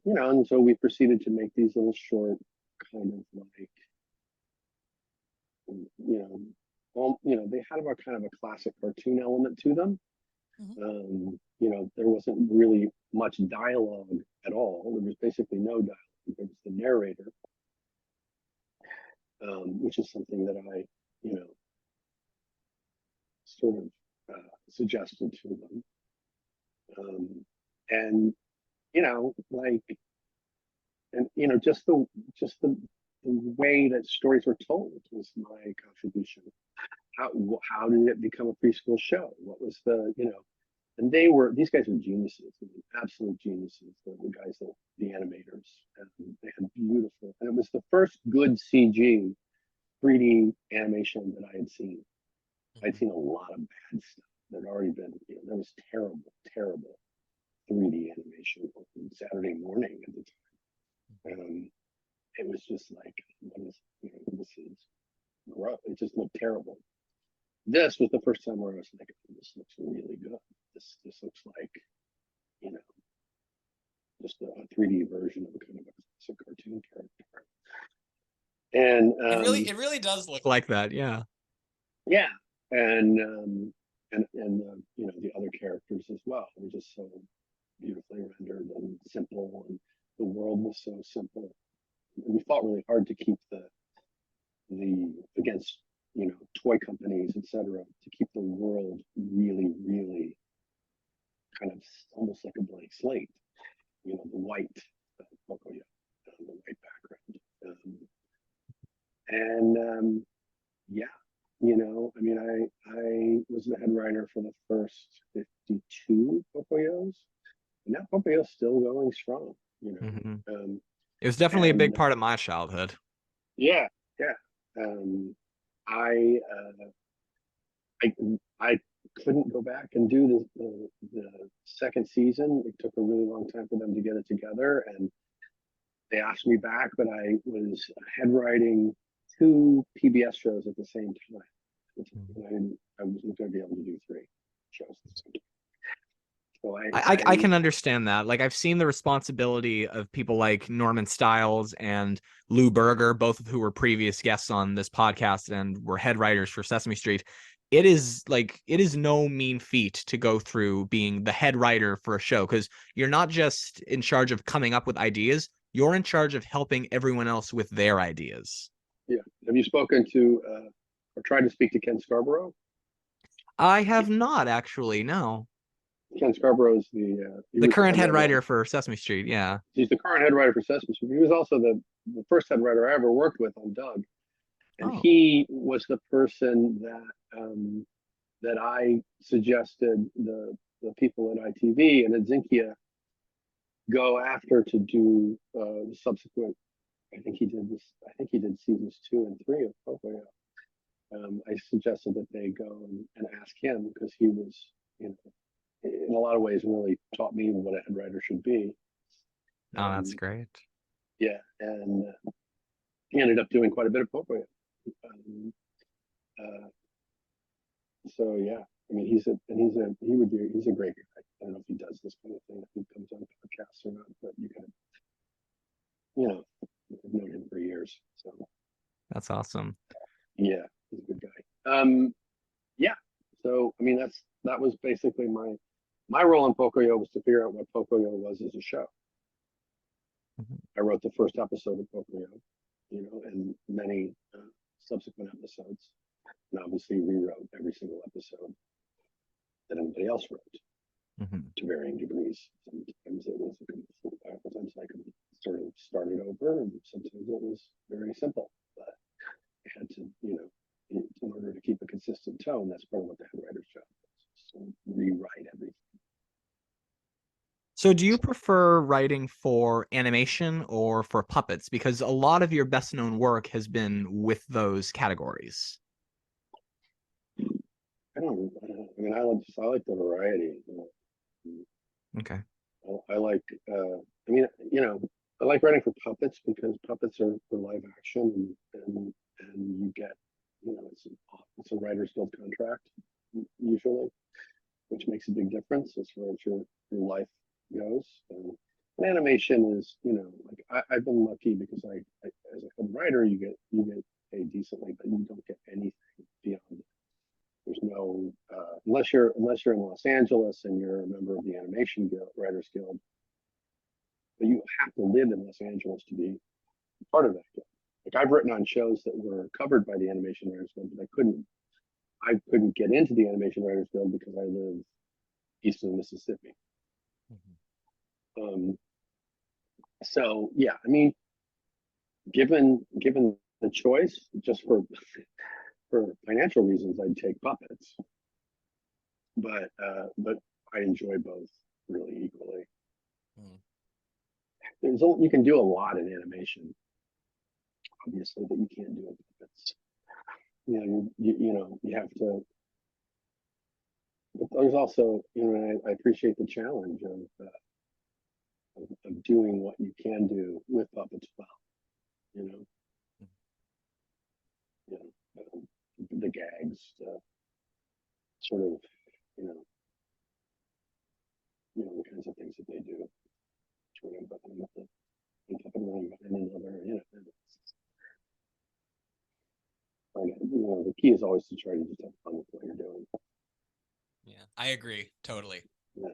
and so we proceeded to make these little short, kind of like, they had about kind of a classic cartoon element to them. There wasn't really much dialogue at all. There was basically no dialogue. There was the narrator, which is something that I, sort of suggested to them. And just the way that stories were told was my contribution. How did it become a preschool show? What was and these guys were geniuses, absolute geniuses, the guys, the animators. And they had beautiful, and it was the first good CG 3D animation that I had seen. I'd seen a lot of bad stuff. There'd already been, there was terrible 3D animation on Saturday morning at the time. It was just like, this is gross. It just looked terrible. This was the first time where I was like, oh, this looks really good. This looks like, just a 3D version of a kind of a classic cartoon character. And it really does look like that, yeah. Yeah, and the other characters as well were just so beautifully rendered and simple, and the world was so simple. And we fought really hard to keep the build really, really kind of almost like a blank slate. The white Pocoyo, the white background, and yeah, I mean, I was the head writer for the first 52 Pocoyos, and that Pocoyo's still going strong. It was definitely a and big part of my childhood. yeah, yeah. I I couldn't go back and do the second season. It took a really long time for them to get it together, and they asked me back, but I was head writing 2 PBS shows at the same time. And I wasn't going to be able to do 3 shows at the same time. So I can understand that. Like, I've seen the responsibility of people like Norman Stiles and Lou Berger, both of who were previous guests on this podcast and were head writers for Sesame Street. It is no mean feat to go through being the head writer for a show, because you're not just in charge of coming up with ideas, you're in charge of helping everyone else with their ideas. Yeah. Have you spoken to or tried to speak to Ken Scarborough? I have not, actually, no. Ken Scarborough is the current head writer for Sesame Street, yeah. He's the current head writer for Sesame Street. He was also the first head writer I ever worked with on Doug. And he was the person that I suggested the people at ITV and at Zinkia go after to do the subsequent. I think he did seasons 2 and 3 of Pocoyo. I suggested that they go and ask him, because he was, in a lot of ways, really taught me what a head writer should be. Oh, that's great. Yeah, and he ended up doing quite a bit of Pocoyo. So yeah, I mean, he's a great guy. I don't know if he does this kind of thing, if he comes on podcasts or not, but I've known him for years. So that's awesome. Yeah, he's a good guy. Yeah. So I mean, that was basically my role in Pocoyo, was to figure out what Pocoyo was as a show. I wrote the first episode of Pocoyo, and many subsequent episodes, and obviously rewrote every single episode that anybody else wrote to varying degrees. Sometimes it was sometimes I could sort of start it over, and sometimes it was very simple. But I had to, in order to keep a consistent tone, that's part of what the head writer's job is, to rewrite everything. So do you prefer writing for animation or for puppets? Because a lot of your best known work has been with those categories. I mean, I like the variety. Okay. I like, I like writing for puppets, because puppets are for live action, and you get, it's a writer's guild contract usually, which makes a big difference as far as your life goes. And animation is, I've been lucky, because I as a head writer, you get paid decently, but you don't get anything beyond it. There's no unless you're in Los Angeles and you're a member of the Animation Guild, Writers Guild, but you have to live in Los Angeles to be part of that guild. Like, I've written on shows that were covered by the Animation Writers Guild, but I couldn't get into the Animation Writers Guild because I live east of the Mississippi. So yeah, I mean, given the choice, just for financial reasons, I'd take puppets. But I enjoy both really equally. You can do a lot in animation, obviously, that you can't do in puppets. You have to. But there's also, I appreciate the challenge of doing what you can do with puppets well. The gags, sort of, the kinds of things that they do. Turning button with the puppet running behind another, the key is always to try to just have fun with what you're doing. Yeah, I agree totally. Yeah.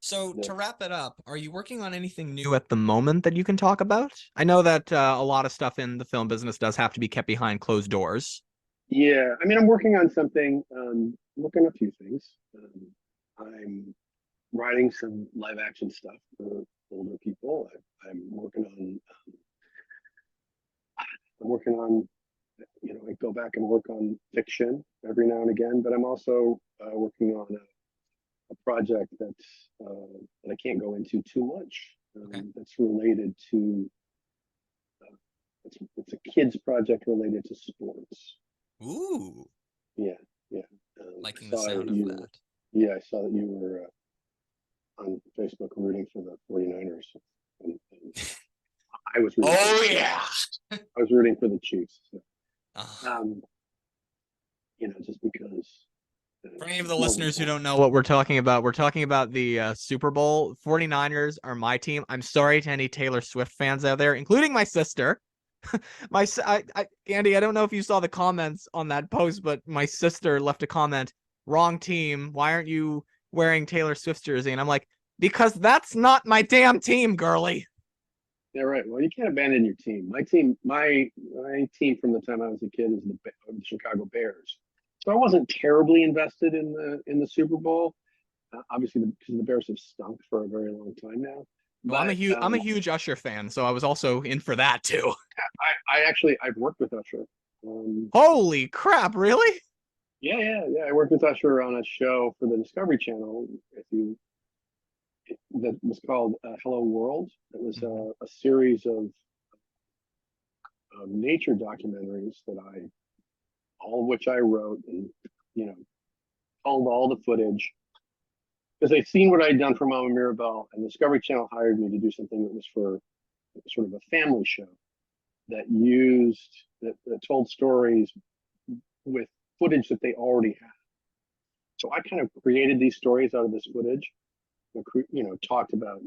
So to wrap it up, are you working on anything New at the moment that you can talk about? I know that a lot of stuff in the film business does have to be kept behind closed doors. Yeah, I mean, I'm working on something working on a few things. I'm writing some live action stuff for older people. I'm working on, I go back and work on fiction every now and again, but I'm also working on a project that I can't go into too much. Okay. That's related to, it's a kids project related to sports. Ooh, Yeah, yeah. liking I the saw sound of that. Yeah, I saw that you were on Facebook rooting for the 49ers. And I was rooting for Oh the Chiefs. yeah. I was rooting for the Chiefs. So, Uh, just because. for any of the More listeners who recent. don't know What we're talking about, the Super Bowl. 49ers are my team. I'm sorry to any Taylor Swift fans out there, including my sister. Andy, I don't know if you saw the comments on that post, but my sister left a comment, wrong team. Why aren't you wearing Taylor Swift's jersey? And I'm like, because that's not my damn team, girly. Yeah, right. Well, you can't abandon your team. My team from the time I was a kid is the Chicago Bears. So I wasn't terribly invested in the Super Bowl, obviously because the Bears have stunk for a very long time now. Well, But I'm a huge Usher fan, so I was also in for that too. I've worked with Usher. Holy crap, really? Yeah. I worked with Usher on a show for the Discovery Channel. That was called Hello World. It was a series of nature documentaries all of which I wrote, and told all the footage because they'd seen what I'd done for Mama Mirabelle, and Discovery Channel hired me to do something that was for sort of a family show that told stories with footage that they already had. So I kind of created these stories out of this footage. Talked about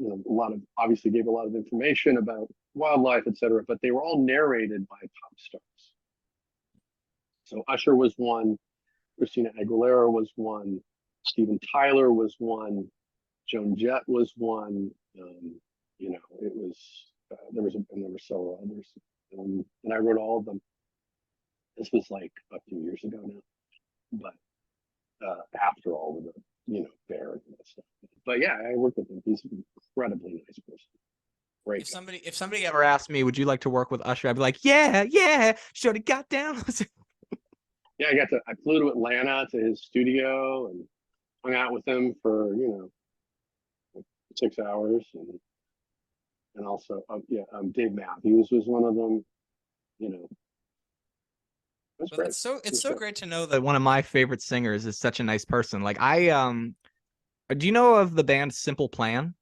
obviously gave a lot of information about wildlife, etc. But they were all narrated by pop stars. So Usher was one, Christina Aguilera was one, Steven Tyler was one, Joan Jett was one. It was there were several others, and I wrote all of them. This was like a few years ago now, but after all of the Bear and that stuff. But yeah, I worked with him. He's an incredibly nice person. Great. if somebody Ever asked me, would you like to work with Usher? I'd be like, yeah, should have got down. Yeah, I flew to Atlanta to his studio and hung out with him for like 6 hours, and also Dave Matthews was one of them. It was But great. it's so great to know That that one of my favorite singers is such a nice person. Like do you know of the band Simple Plan?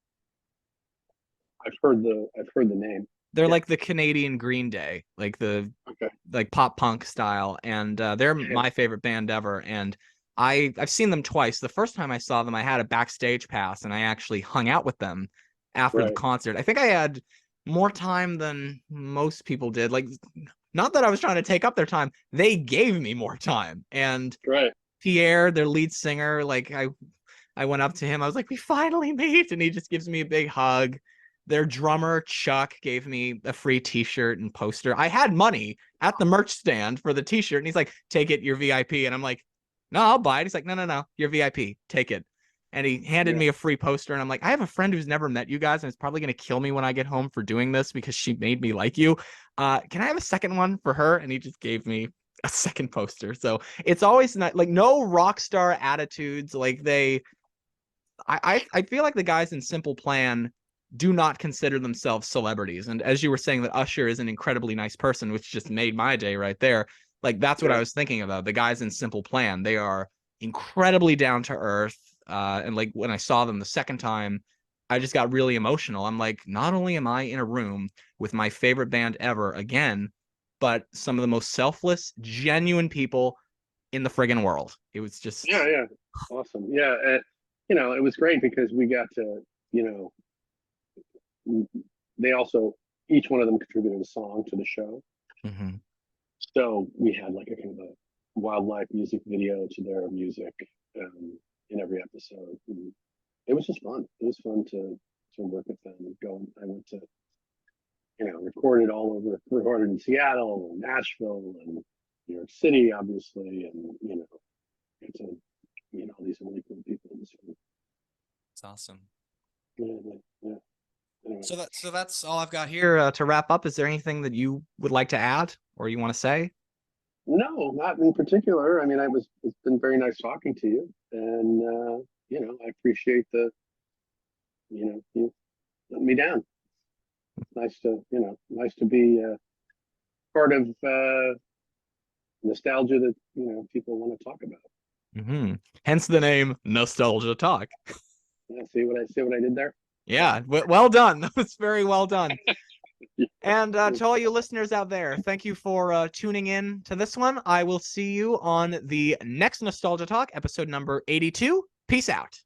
I've heard the name. They're Yeah. like the Canadian Green Day, like the Okay. like pop punk style, and they're Yeah. my favorite band ever. And I've seen them twice. The first time I saw them, I had a backstage pass, and I actually hung out with them after the Right. concert. I think I had more time than most people did. Like, not that I was trying to take up their time, they gave me more time. And Right. Pierre, their lead singer, like I went up to him. I was like, "We finally meet," and he just gives me a big hug. Their drummer Chuck gave me a free T-shirt and poster. I had money at the merch stand for the T-shirt, and he's like, "Take it, you're VIP." And I'm like, "No, I'll buy it." He's like, "No, you're VIP. Take it." And he handed Yeah. me a free poster, and I'm like, "I have a friend who's never met you guys, and is probably gonna kill me when I get home for doing this because she made me like you. Can I have a second one for her?" And he just gave me a second poster. So it's always not like no rock star attitudes. Like I feel like the guys in Simple Plan do not consider themselves celebrities. And as you were saying that Usher is an incredibly nice person, which just made my day right there. Like that's what I was thinking about. The guys in Simple Plan, they are incredibly down to earth. And like when I saw them the second time, I just got really emotional. I'm like, not only am I in a room with my favorite band ever again, but some of the most selfless, genuine people in the friggin' world. It was just Yeah. Awesome. Yeah. It was great because we got to, they also, each one of them contributed a song to the show. Mhm. So we had like a kind of a wildlife music video to their music in every episode. And it was just fun. It was fun to work with them and go. I went to, recorded all over, recorded in Seattle and Nashville and New York City, obviously, and to Awesome. Yeah, yeah. Anyway. So that's all I've got here. Here to wrap up, is there anything that you would like to add or you want to say? No, not in particular. I mean, it's been very nice talking to you, and you know, I appreciate you letting me down. It's nice to, nice to be part of nostalgia that, people want to talk about. Hence the name Nostalgia Talk. Yeah, see what I did there? Yeah, well done. That was very well done. And to all you listeners out there, thank you for tuning in to this one. I will see you on the next Nostalgia Talk, episode number 82. Peace out.